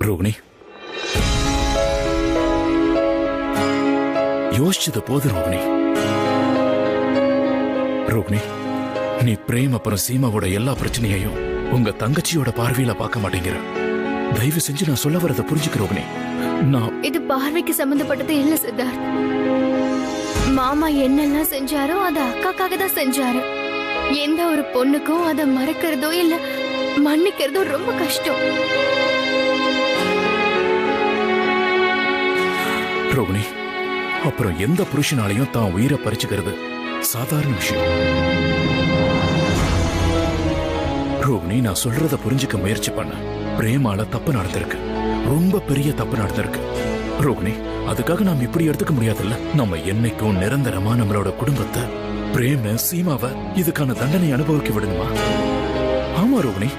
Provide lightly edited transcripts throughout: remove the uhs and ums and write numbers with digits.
ரோகிணி, யோசிச்சது போது ரோகிணி. ரோகிணி, நீ பிரேம் அப்புறம் சீமாவோட எல்லா பிரச்சனையையும் உங்க தங்கச்சியோட பார்வையில பார்க்க மாட்டேங்கிற. தயவு செஞ்சு நான் சொல்ல வரத புரிஞ்சுக்க ரோகிணி. இது பார்வைக்கு சம்பந்தப்பட்டது இல்ல சித்தார்த். மாமா என்னெல்லாம் செஞ்சாரோ அத அக்காக்காக தான் செஞ்சாரு. எந்த ஒரு பொண்ணுக்கும் அதை மறக்கிறதோ இல்ல மன்னிக்கிறதோ ரொம்ப கஷ்டம். ரோகிணி, அப்புறம் எந்த புருஷனாலையும் தான் உயிரை பறிச்சுக்கிறது சாதாரண விஷயம். ரோகிணி, நான் சொல்றத புரிஞ்சுக்க முயற்சி பண்ண. பிரேமால தப்பு நடந்திருக்கு, ரொம்ப பெரிய தப்பு நடந்திருக்கு. ரோகிணி, அதுக்காக நாம் இப்படி எடுத்துக்க முடியாதுல்ல. நம்ம என்னைக்கும் நிரந்தரமா நம்மளோட குடும்பத்தை, பிரேம, சீமாவை இதுக்கான தண்டனை அனுபவிக்க விடணுமா? ஆமா ரோகிணி,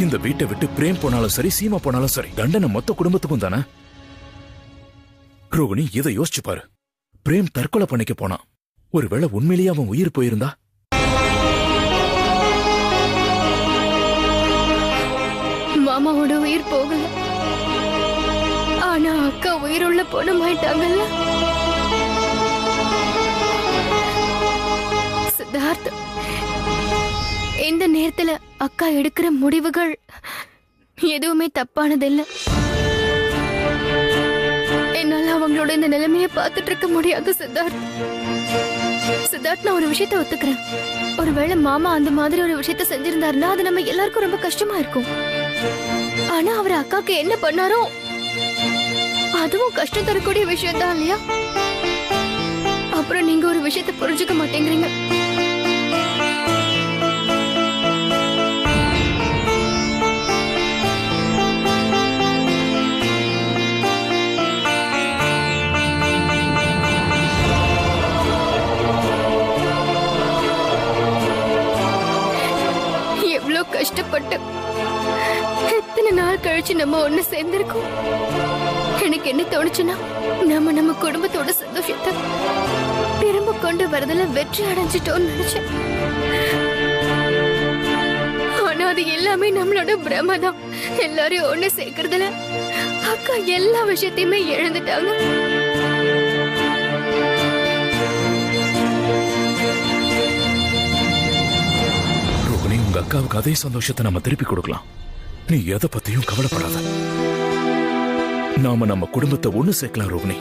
இந்த வீட்டை விட்டு பிரேம் போனாலும் சரி, சீமா போனாலும் சரி, தண்டனை மொத்த குடும்பத்துக்கும் தானே. ரோகிணி, இதை யோசிச்சு பாரு. பிரேம் தற்கொலை பண்ணிக்க போனான். ஒருவேளை உண்மையிலேயே அவன் உயிர் போயிருந்தா? மாமாவோட உயிர் போகல, ஆனா அக்கா உயிருள்ள பொண்ணுமாயிட்டாங்கல்ல. சித்தார்த், இந்த நேரத்துல அக்கா எடுக்கிற முடிவுகள் எதுவுமே தப்பானதில்லை. என்னால அவங்களோட இந்த நிலைமையை பார்த்துட்டு இருக்க முடியாது சித்தார்த். சித்தார்த், நான் ஒரு விஷயத்த ஒத்துக்கிறேன். ஒருவேளை மாமா அந்த மாதிரி ஒரு விஷயத்த செஞ்சிருந்தாருன்னா அது நம்ம எல்லாருக்கும் ரொம்ப கஷ்டமா இருக்கும். ஆனா அவர் அக்காக்கு என்ன பண்ணாரோ அதுவும் கஷ்டம் தரக்கூடிய விஷயம் தான் இல்லையா? அப்புறம் நீங்க ஒரு விஷயத்த புரிஞ்சுக்க மாட்டேங்கிறீங்க. எவ்வளவு கஷ்டப்பட்டு எத்தனை நாள் கழிச்சு நம்ம ஒண்ணு சேர்ந்திருக்கோம். எனக்கு என்ன தோணுச்சுன்னா, நம்ம குடும்பத்தோட சந்தோஷத்தை திரும்ப கொண்டு வரதுல வெற்றி அடைஞ்சிட்டோம்னு நினைச்சேன். ஆனா அது எல்லாமே நம்மளோட பிரமதான். எல்லாரையும் ஒண்ணு சேர்க்கறதுல அக்கா எல்லா விஷயத்தையுமே இழந்துட்டாங்க. ரோகிணி, உங்க அக்காவுக்கு அதே சந்தோஷத்தை நம்ம திருப்பி கொடுக்கலாம். நீ எதை பத்தியும் கவலைப்படாத. நாம நம்ம குடும்பத்தை ஒண்ணு சேர்க்கலாம் ரோகிணி.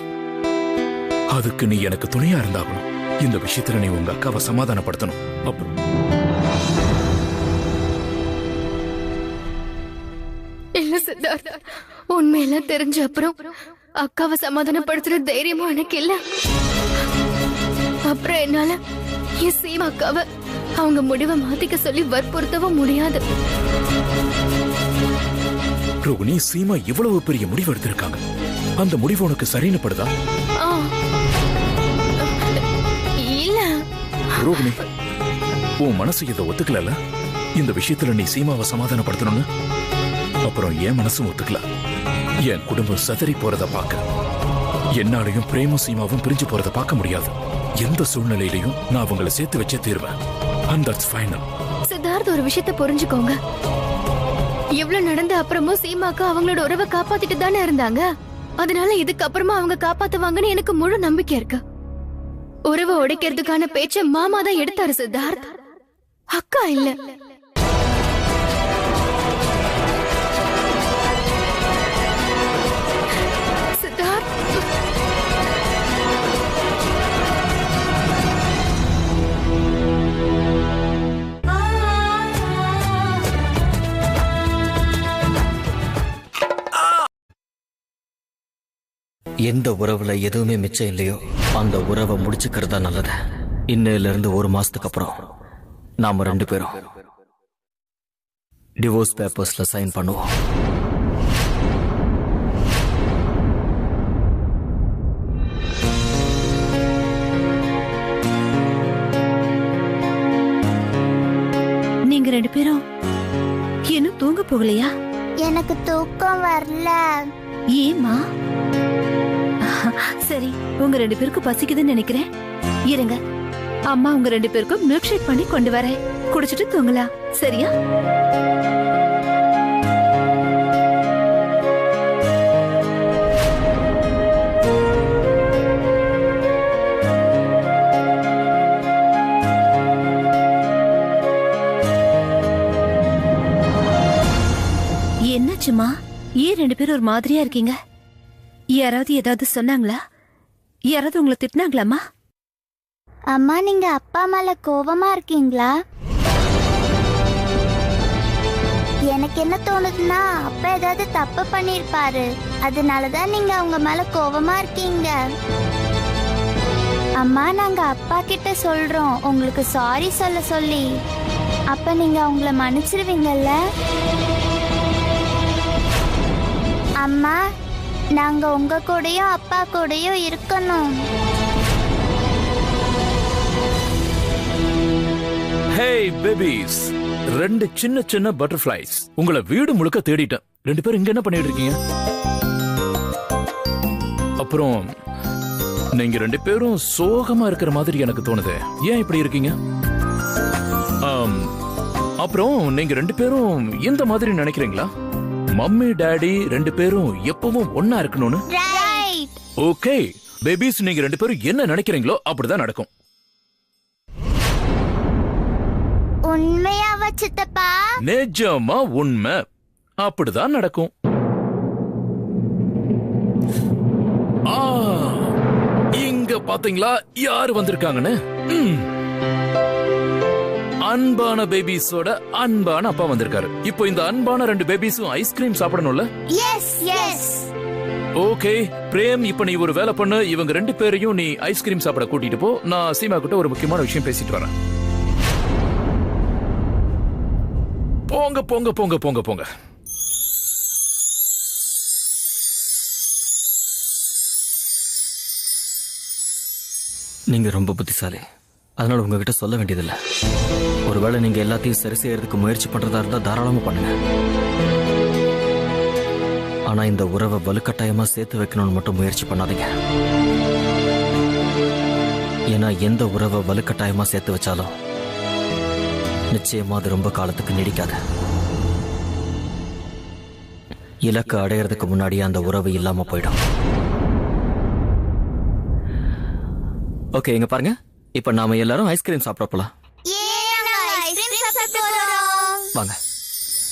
அதுக்கு நீ எனக்கு துணையா இருந்தாகணும். இந்த விஷயத்துல நீ உங்க அக்காவை சமாதானப்படுத்தணும். அப்புறம் இல்ல சித்தார்த், உண்மையெல்லாம் தெரிஞ்ச அப்புறம் அக்காவை சமாதானப்படுத்துற தைரியமும் எனக்கு இல்ல. அப்புறம் என்னால என் சீமா அக்காவை அவங்க முடிவை மாத்திக்க சொல்லி வற்புறுத்தவும் முடியாது. ரோகிணி, சீமா இவ்வளவு பெரிய முடிவு எடுத்திருக்காங்க. அந்த முடிவு உனக்கு சரின்னு படுதா? இல்ல ரோகிணி, உன் மனசு இதை ஒத்துக்கல. இந்த விஷயத்துல நீ சீமாவை சமாதானப்படுத்தணும்னு. அப்புறம் என் மனசும் ஒத்துக்கல. என் குடும்பம் சதறி போறத பார்க்க, என்னாலையும் பிரேமும் சீமாவும் பிரிஞ்சு போறத பார்க்க முடியாது. எந்த சூழ்நிலையிலையும் நான் அவங்களை சேர்த்து வச்சே தீர்வேன். And that's final. சித்தார்த், ஒரு விஷயத்தை புரிஞ்சுக்கோங்க. எவ்வளவு நடந்த அப்புறமும் சீமாக்கா அவங்களோட உறவை காப்பாத்திட்டு தானே இருந்தாங்க. அதனால இதுக்கு அப்புறமா அவங்க காப்பாத்துவாங்கன்னு எனக்கு முழு நம்பிக்கை இருக்கு. உறவை உடைக்கிறதுக்கான பேச்ச மாமா தான் எடுத்தாரு சித்தார்த், அக்கா இல்ல. சித்தார்த், எந்த உறவுல எதுவுமே மிச்சம் இல்லையோ அந்த உறவை முடிச்சுக்கிறதா நல்லது. இன்னையில இருந்து 1 மாசத்துக்கு அப்புறம் நாம 2 பேரும் டிவோர்ஸ் பேப்பர்ஸ்ல சைன் பண்ணுவோம். நீங்க 2 பேரும் இன்னும் தூங்க போகலையா? எனக்கு தூக்கம் வரல. ஏமா? சரி, உங்க 2 பேருக்கு பசிக்குதுன்னு நினைக்கிறேன். இருங்க, அம்மா உங்க 2 பேருக்கும் மில்க் ஷேக் பண்ணி கொண்டு வரேன். குடிச்சிட்டு தூங்கலாம், சரியா? என்னாச்சுமா? ஏன் 2 பேரும் ஒரு மாதிரியா இருக்கீங்க? யாராவது ஏதாவது சொன்னாங்களா? யாராவது உங்களை திட்டினாங்களாமா? அம்மா நீங்க அப்பா மேல கோவமா இருக்கீங்களா? எனக்கு என்ன தோணுதுன்னா அப்பா ஏதாவது தப்பு பண்ணிருப்பாரு, அதனாலதான் நீங்க அவங்க மேல கோவமா இருக்கீங்க. அம்மா நாங்க அப்பா கிட்ட சொல்றோம் உங்களுக்கு சாரி சொல்ல சொல்லி. அப்ப நீங்க அவங்கள மன்னிச்சிருவீங்கல்ல? அம்மா நாங்க உங்க கூடயும் அப்பா கூடயும் இருக்கணும். ஹேய் பேபிஸ், 2 சின்ன சின்ன பட்டர்ஃப்ளைஸ். உங்களை வீடு முழுக்க தேடிட்டேன். 2 பேரும் இங்க என்ன பண்ணிட்டு இருக்கீங்க? அப்புறம் நீங்க 2 பேரும் சோகமா இருக்கிற மாதிரி எனக்கு தோணுது. ஏன் இப்படி இருக்கீங்க? அப்புறம் நீங்க 2 பேரும் இந்த மாதிரி நினைக்கிறீங்களா? மம்மி டாடி 2 பேரும் எப்பவும் ஒன்னா இருக்கணும்னு? ஓகே பேபிஸ், நீங்க 2 பேரும் என்ன நினைக்கிறீங்களோ அப்படிதான் நடக்கும். உண்மையாவா சித்தப்பா? நிஜமா உண்மை, அப்படிதான் நடக்கும். இங்க பாத்தீங்களா யாரு வந்திருக்காங்கன்னு? அன்பான பேபிஸோட அன்பான அப்பா வந்திருக்காரு. இப்போ இந்த அன்பான 2 பேபிஸும் ஐஸ்கிரீம் சாப்பிடணும்ல? Yes yes. ஓகே பிரேம், இப்ப நீ ஒரு வேலை பண்ணு. இவங்க 2 பேரையும் நீ ஐஸ்கிரீம் சாப்பிட கூட்டிட்டு போ. நான் சீமா கிட்ட ஒரு முக்கியமான விஷயம் பேசிட்டு வரேன். போங்க போங்க போங்க போங்க போங்க. நீங்க ரொம்ப புத்திசாலி, அதனால உங்ககிட்ட சொல்ல வேண்டியதில்லை. ஒருவேளை நீங்க எல்லாத்தையும் சரி செய்யறதுக்கு முயற்சி பண்றதா இருந்தா தாராளமா பண்ணுங்க. ஆனா இந்த உறவை வலுக்கட்டாயமா சேர்த்து வைக்கணும்னு மட்டும் முயற்சி பண்ணாதீங்க. ஏன்னா எந்த உறவை வலுக்கட்டாயமா சேர்த்து வச்சாலும் நிச்சயமா அது ரொம்ப காலத்துக்கு நீடிக்காது. இலக்கு அடையறதுக்கு முன்னாடியே அந்த உறவு இல்லாம போயிடும். ஓகே இங்க பாருங்க, இப்ப நாம எல்லாரும் ஐஸ்கிரீம் சாப்பிட போலாம். வாங்க.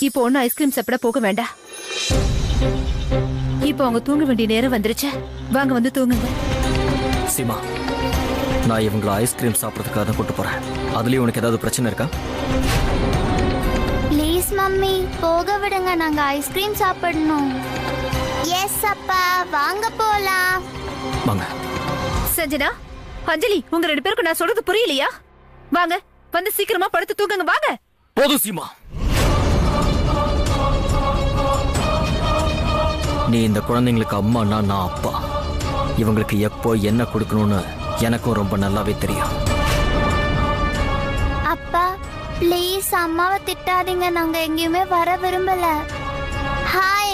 இப்போ ஒன்னும் ஐஸ்கிரீம் சாப்பிட போக வேண்டாம். இப்போ அவங்க தூங்க வேண்டிய நேரம் வந்துருச்சு. வாங்க வந்து தூங்குங்க. சீமா, நான் இவங்களை ஐஸ்கிரீம் சாப்பிடறதுக்காக தான் கூட்டு போறேன். அதுலயும் உனக்கு ஏதாவது பிரச்சனை இருக்கா? ப்ளீஸ் மம்மி போக விடுங்க, நாங்க ஐஸ்கிரீம் சாப்பிடணும். எஸ் அப்பா, வாங்க போலாம். வாங்க. சஞ்சனா, அஞ்சலி, உங்க 2 பேருக்கு நான் சொல்றது புரியலையா? வாங்க வந்து சீக்கிரமா படுத்து தூங்குங்க. வாங்க. போதும் சீமா, நீ இந்த குழந்தைங்களுக்கு அம்மானா நான் அப்பா. இவங்களுக்கு எப்போ என்ன கொடுக்கணும்னு எனக்கும் ரொம்ப நல்லாவே தெரியும். அப்பா ப்ளீஸ் அம்மாவை திட்டாதீங்க, நாங்க எங்கேயுமே வர விரும்பல.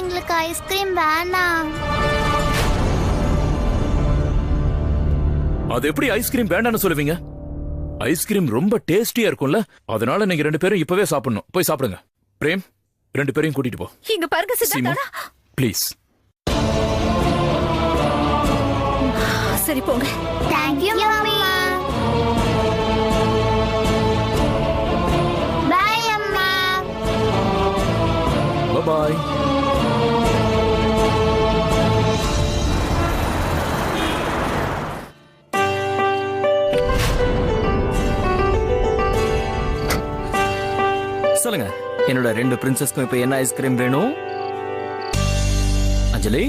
எங்களுக்கு ஐஸ்கிரீம் வேணாம். அது எப்படி ஐஸ்கிரீம் வேண்டாம்னு சொல்லுவீங்க? ஐஸ்கிரீம் ரொம்ப டேஸ்டியா இருக்கும்ல, அதனால நீங்க 2 பேரும் இப்பவே சாப்பிடணும். போய் சாப்பிடுங்க. பிரேம், 2 பேரையும் கூட்டிட்டு போ. இங்க பாருங்க சித்தார்த்தா, ப்ளீஸ். சரி போங்க. Thank you mummy. பை அம்மா. Bye bye. சொல்லுங்க, என்னோட 2 பிரின்சஸ்க்கும் இப்ப என்ன ஐஸ்கிரீம் வேணும்? அஞ்சலி,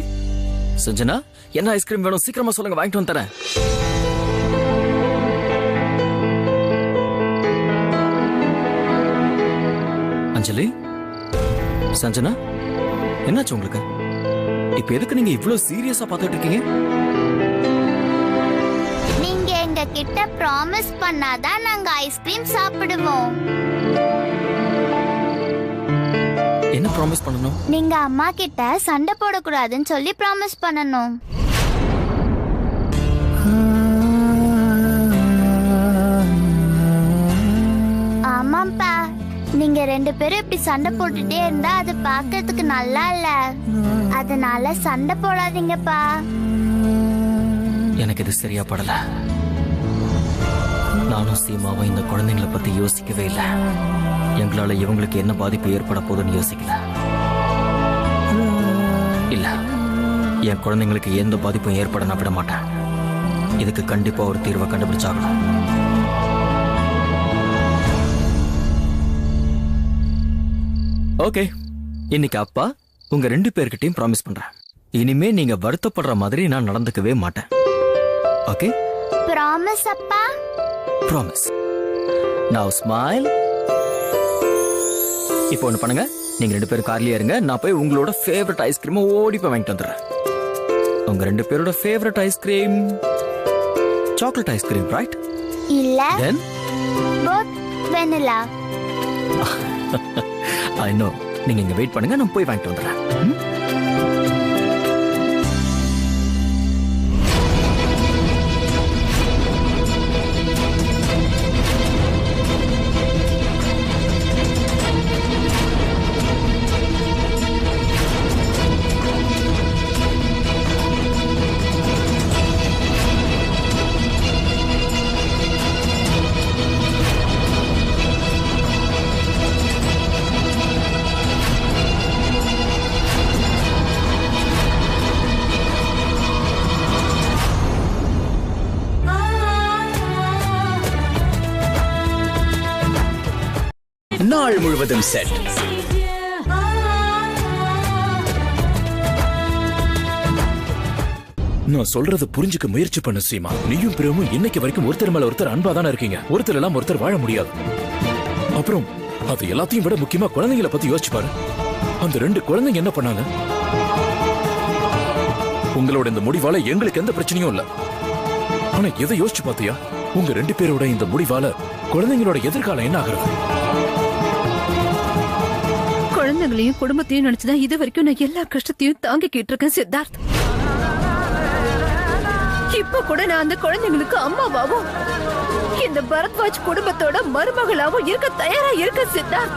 சஞ்சனா, என்ன ஐஸ்கிரீம் வேணும்? சீக்கிரமா சொல்லுங்க, வாங்கிட்டு வந்து தரேன். அஞ்சலி, சஞ்சனா, என்னாச்சு உங்களுக்கு? இப்ப எதுக்கு நீங்க இவ்வளவு சீரியஸா பார்த்துட்டு இருக்கீங்க? நீங்க எங்க கிட்ட ப்ராமிஸ் பண்ணாதான் நாங்க ஐஸ்கிரீம் சாப்பிடுவோம். என்ன ப்ராமிஸ் பண்ணணும்? நீங்க அம்மா கிட்ட சண்டை போடக்கூடாதுன்னு சொல்லி ப்ராமிஸ் பண்ணணும். ஆமாப்பா, நீங்க 2 பேரும் இப்படி சண்டை போட்டுட்டே இருந்தா அது பார்க்கிறதுக்கு நல்லா இல்ல. அதனால சண்டை போடாதீங்கப்பா. எனக்கு இது சரியா படல. நானும் சீமாவும் இந்த குழந்தைங்களை பத்தி யோசிக்கவே இல்லை. எங்களால இவங்களுக்கு என்ன பாதிப்பு ஏற்பட போதுன்னு யோசிக்கல. என் குழந்தைங்களுக்கு எந்த பாதிப்பும் ஏற்பட நான் விட மாட்டேன். இதுக்கு கண்டிப்பா ஒரு தீர்வை கண்டுபிடிச்சாகணும். ஓகே, இன்னைக்கு அப்பா உங்க 2 பேர்கிட்டயும் ப்ராமிஸ் பண்றேன். இனிமே நீங்க வருத்தப்படுற மாதிரி நான் நடந்துக்கவே மாட்டேன். ஓகே? ப்ராமிஸ் அப்பா. ப்ராமிஸ். Now smile. இப்போ ஒன்று பண்ணுங்க, நீங்க 2 பேரும் கார்லயே இருங்க. நான் போய் உங்களோட ஃபேவரட் ஐஸ்கிரீம் ஓடி போய் வாங்கிட்டு வந்துடுறேன். உங்க 2 பேரோட favourite ice cream chocolate ice cream, right? இல்ல, then both vanilla. I know. நீங்க இங்க வெயிட் பண்ணுங்க, நான் போய் வாங்கிட்டு வந்துடுறேன். நாள் முழுவதும் செட். நான் சொல்றத புரிஞ்சுக்க முயற்சி பண்ண சீமா. நீயும் பிரேமும் இன்னைக்கு வரைக்கும் ஒருத்தர் மேல ஒருத்தர் அன்பா தானே இருக்கீங்க. ஒருத்தர் எல்லாம் ஒருத்தர் வாழ முடியாது. அப்புறம் அது எல்லாத்தையும் விட முக்கியமா குழந்தைங்களை பத்தி யோசிச்சு பாரு. அந்த 2 குழந்தைங்க என்ன பண்ணாங்க? உங்களோட இந்த முடிவால எங்களுக்கு எந்த பிரச்சனையும் இல்ல. ஆனா எதை யோசிச்சு பாத்தியா? உங்க 2 பேரோட இந்த முடிவால குழந்தைங்களோட எதிர்காலம் என்ன ஆகுறது? குழந்தைங்களையும் குடும்பத்தையும் நினைச்சுதான் இது வரைக்கும் நான் எல்லா கஷ்டத்தையும் தாங்கிக்கிட்டு இருக்கேன் சித்தார்த். இப்ப கூட நான் அந்த குழந்தைங்களுக்கு அம்மாவாவும் இந்த பரத்வாஜ் குடும்பத்தோட மருமகளாவும் இருக்க தயாரா இருக்க சித்தார்த்.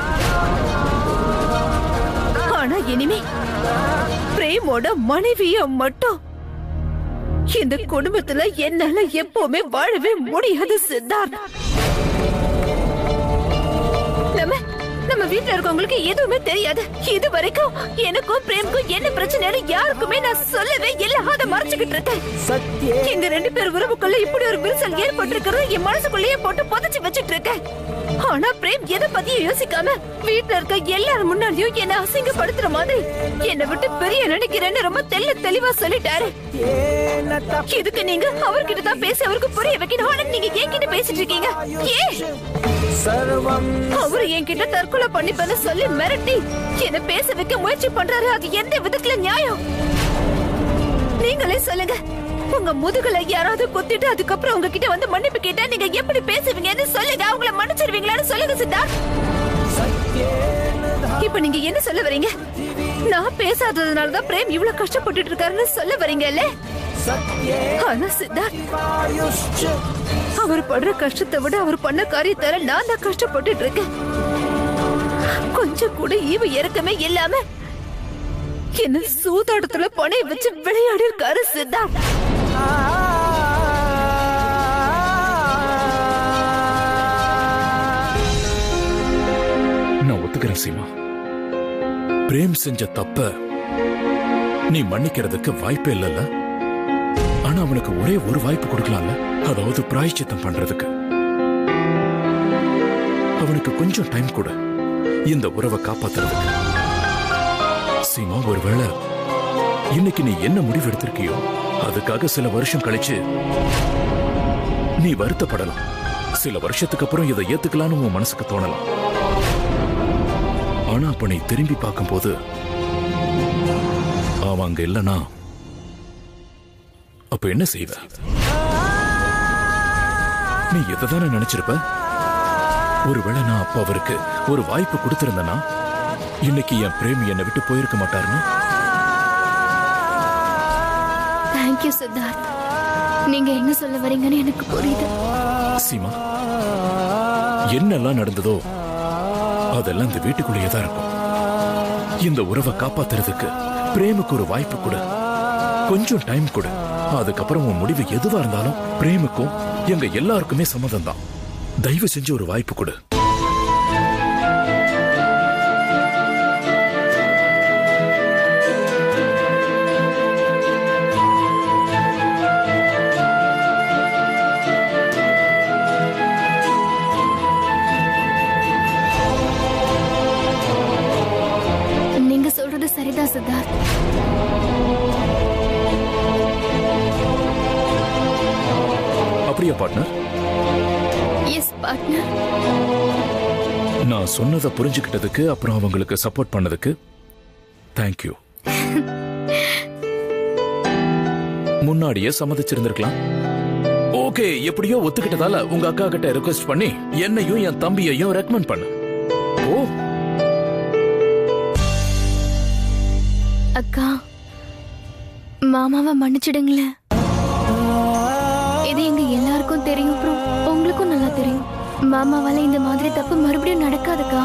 ஆனா இனிமே பிரேமோட மனைவிய மட்டும் இந்த குடும்பத்துல என்னால எப்பவுமே வாழவே முடியாது சித்தார்த். நம்ம வீட்டுல இருக்கவங்களுக்கு எதுவுமே தெரியாது. இது வரைக்கும் எனக்கும் பிரேமுக்கும் என்ன பிரச்சனை யாருக்குமே நான் சொல்லவே இல்ல. அதை மறைச்சுக்கிட்டு இருக்கேன். எங்க 2 பேர் உறவுக்குள்ள இப்படி ஒரு விரிசல் ஏற்பட்டிருக்கிறது என் மனசுக்குள்ளேயே போட்டு புதைச்சு வச்சுட்டு இருக்கேன். ஆனா பிரேம் எதை பத்தியும் யோசிக்காம வீட்டுல இருக்க எல்லாரும் முன்னாடியும் என்ன அசிங்கப்படுத்துற மாதிரி என்னை விட்டு பெரிய நினைக்கிறேன்னு ரொம்ப தெளிவா சொல்லிட்டாரு. இதுக்கு நீங்க அவர்கிட்ட தான் பேசி அவருக்கு புரிய வைக்கணும். ஆனா நீங்க என்கிட்ட பேசிட்டு இருக்கீங்க. அவரு என்கிட்ட தற்கொலை பண்ணிப்பேன்னு சொல்லி மிரட்டி என்ன பேச வைக்க முயற்சி பண்றாரு. அது எந்த விதத்துல நியாயம்? நீங்களே சொல்லுங்க. உங்க முதுகுல யாராவது குத்திட்டு அதுக்கப்புறம் உங்ககிட்ட வந்து மன்னிப்பு கேட்டா நீங்க எப்படி பேசுவீங்கன்னு சொல்லுங்க. அவங்கள மன்னிச்சிருவீங்களான்னு சொல்லுங்க சித்தார்த். இப்ப நீங்க என்ன சொல்ல வரீங்க? நான் பேசாததுனாலதான் பிரேம் இவ்வளவு கஷ்டப்பட்டுட்டு இருக்காருன்னு சொல்ல வரீங்கல்ல? ஆனா சித்தார்த், அவர் படுற கஷ்டத்தை விட அவர் பண்ண காரியத்தால நான் தான் கஷ்டப்பட்டுட்டு இருக்கேன். கொஞ்சம் கூட ஈவு இறக்கமே இல்லாம என்ன சூதாட்டத்துல பணைய வச்சு விளையாடி இருக்காரு சித்தார்த். நான் ஒத்துக்கிறேன் சீமா. பிரேம் செஞ்ச தப்ப நீ மன்னிக்கிறதுக்கு வாய்ப்பே இல்லல்ல. ஆனா அவனுக்கு ஒரே ஒரு வாய்ப்பு கொடுக்கலாம்ல. அதாவது பிராயச்சித்தம் பண்றதுக்கு. அவனுக்கு கொஞ்சம் டைம் கொடு இந்த உறவை காப்பாத்துறதுக்கு. சீமா, ஒருவேளை இன்னைக்கு நீ என்ன முடிவு எடுத்திருக்கியோ அதுக்காக சில வருஷம் கழிச்சு நீ வருத்தப்படலாம். சில வருஷத்துக்கு அப்புறம் இதை ஏத்துக்கலான்னு உன் மனசுக்கு தோணலாம். ஆனா அப்ப நீ திரும்பி பார்க்கும்போது அவன் அங்க இல்லனா அப்ப என்ன செய்வ? நீ எதைதானே நினைச்சிருப்ப? ஒருவேளை நான் அப்ப அவருக்கு ஒரு வாய்ப்பு கொடுத்திருந்தனா இன்னைக்கு என் பிரேமி என்னை விட்டு போயிருக்க மாட்டாருன்னு. தேங்க்யூ சித்தார்த். நீங்க என்ன சொல்ல வரீங்கன்னு எனக்கு புரியுது. சீமா, என்னெல்லாம் நடந்ததோ அதெல்லாம் இந்த வீட்டுக்குள்ளேயே தான் இருக்கும். இந்த உறவை காப்பாத்துறதுக்கு பிரேமுக்கு ஒரு வாய்ப்பு கொடு. கொஞ்சம் டைம் கொடு. அதுக்கப்புறம் உன் முடிவு எதுவா இருந்தாலும் பிரேமுக்கும் எங்க எல்லாருக்குமே சம்மதம் தான். தயவு செஞ்சு ஒரு வாய்ப்பு கொடு. வேண்டாம் சித்தார்த். அப்படியா பார்ட்னர்? S partner. நான் சொன்னதை புரிஞ்சுக்கிட்டதுக்கு அப்புறம் அவங்களுக்கு சப்போர்ட் பண்ணதுக்கு தேங்க்யூ. முன்னாடியே சம்மதிச்சிருந்திருக்கலாம். ஓகே, எப்படியோ ஒத்துக்கிட்டதால உங்க அக்கா கிட்ட ரிக்வெஸ்ட் பண்ணி என்னையும் என் தம்பியையும் ரெக்கமெண்ட் பண்ணு. ஓ அக்கா, மாமாவை மன்னிச்சிடுங்களேன். இது எங்க எல்லாருக்கும் தெரியும், அப்புறம் உங்களுக்கும் நல்லா தெரியும். மாமாவால இந்த மாதிரி தப்பு மறுபடியும் நடக்காதுக்கா.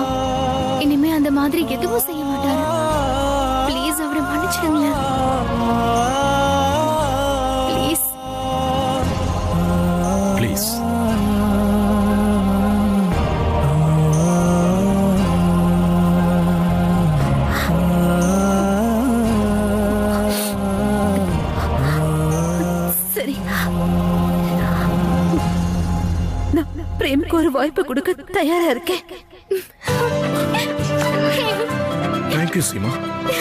இனிமே அந்த மாதிரி எதுவும் செய்ய மாட்டாரு. ப்ளீஸ் அவரை மன்னிச்சிடுங்களேன். Please please. சரி, நான் பிரேமுக்கு ஒரு வாய்ப்பு கொடுக்க தயாரா இருக்கேன். Thank you Seema,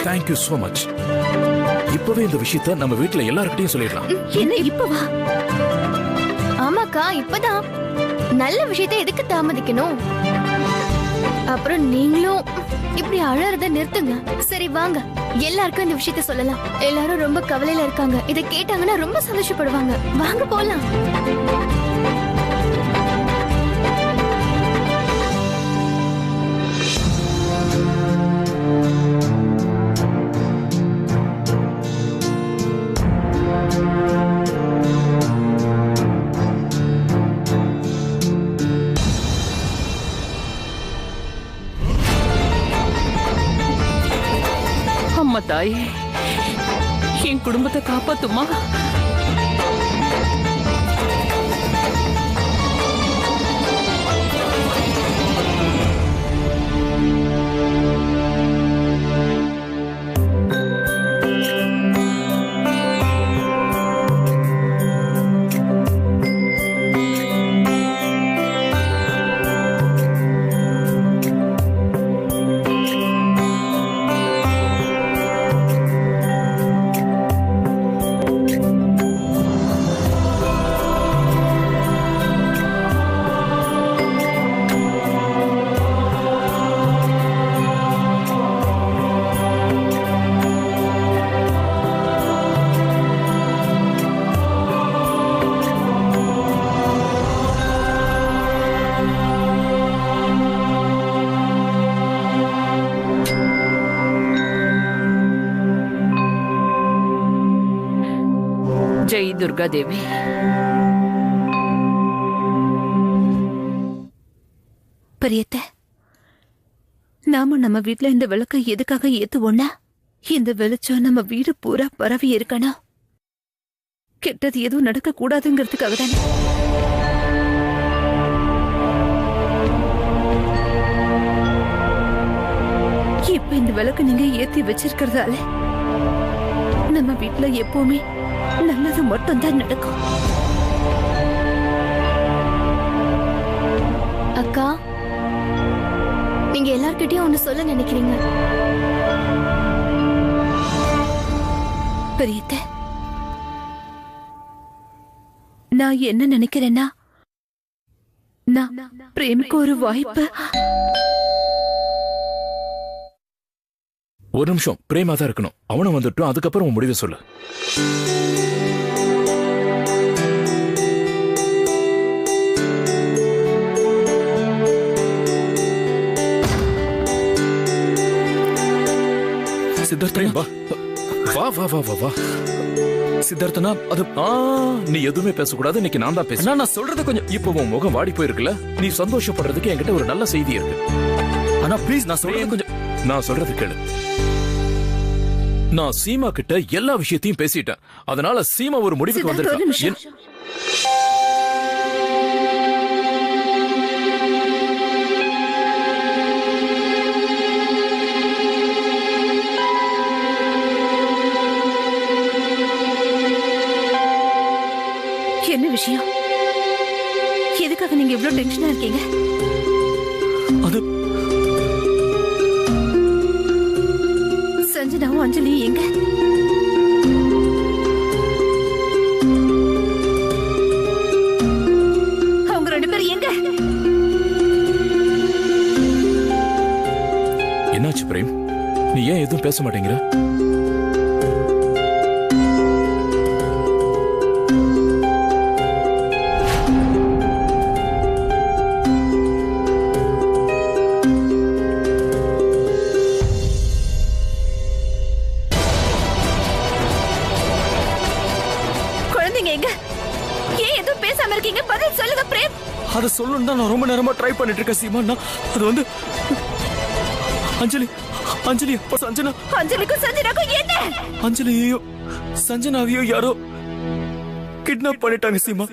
thank you so much. இப்பவே இந்த விஷயத்தை நம்ம வீட்டுல எல்லார்கிட்டயும் சொல்லிடலாம். என்ன இப்பவா? ஆமாக்கா, இப்பதான். நல்ல விஷயத்தை எதுக்கு தாமதிக்கணும்? அப்புறம் நீங்களும் இப்படி அழறத நிறுத்துங்க. சரி வாங்க, எல்லாருக்கும் இந்த விஷயத்த சொல்லலாம். எல்லாரும் ரொம்ப கவலையில இருக்காங்க. இதை கேட்டாங்கன்னா ரொம்ப சந்தோஷப்படுவாங்க. வாங்க போலாம். அம்மா தாயே, என் குடும்பத்தை காப்பாத்துமா. ஜெய் துர்கா தேவி. பெரியத்த, நாம நம்ம வீட்ல இந்த விளக்கை எதுக்காக ஏத்துவோம்னா, இந்த வெளிச்சம் நம்ம வீடு பூரா பரவி இருக்கணும். கெட்டது எதுவும் நடக்க கூடாதுங்கிறதுக்காக தானே. இப்ப இந்த விளக்கு நீங்க ஏத்தி வச்சிருக்கிறதால நம்ம வீட்ல எப்பவுமே நல்லது மட்டும்தான் நடக்கும். அக்கா, நீங்க எல்லார்கிட்டயும் ஒண்ணு சொல்ல நினைக்கிறீங்க. பெரியத்த, நான் என்ன நினைக்கிறேன்னா, நான் பிரேமுக்கு ஒரு வாய்ப்பு. ஒரு நிமிஷம், பிரேமா தான் இருக்கணும். அவனும் வந்துட்டோம், அதுக்கப்புறம் உன் முடிவை சொல்லு. சித்தார்த்தனா, வா வா வா வா வா வா. சித்தார்த்தனா, அது நீ எதுவுமே பேசக்கூடாது. இன்னைக்கு நான் தான் பேசுறேன். நான் சொல்றது கொஞ்சம். இப்போ உன் முகம் வாடி போயிருக்குல்ல, நீ சந்தோஷப்படுறதுக்கு என்கிட்ட ஒரு நல்ல செய்தி இருக்கு. ஆனா ப்ளீஸ், நான் சொல்றது கொஞ்சம். நான் சொல்றது கேளு. நான் சீமா கிட்ட எல்லா விஷயத்தையும் பேசிட்டேன். அதனால சீமா ஒரு முடிவுக்கு வந்திருக்கா. என்ன விஷயம்? எதுக்காக நீங்க இவ்ளோ டென்ஷனா இருக்கீங்க? அது சஞ்சனா சஞ்சனாவும் அஞ்சலியும் எங்க? அவங்க 2 பேரும் எங்க? என்னாச்சு பிரேம்? நீ ஏன் எதுவும் பேச மாட்டேங்கிற? குழந்தைங்க எங்க? ஏன் எதுவும் பேசாம இருக்கீங்க? பதில் சொல்லுங்க பிரேம். அதை சொல்லணும் தான் நான் ரொம்ப நேரமா ட்ரை பண்ணிட்டு இருக்கேன் சீமா. நான் அது வந்து அஞ்சலி அப்பா சஞ்சனா. அஞ்சலிக்கும் சஞ்சனாக்கும் என்ன? அஞ்சலியையோ சஞ்சனாவையோ யாரோ கிட்னாப் பண்ணிட்டாங்க சீமா.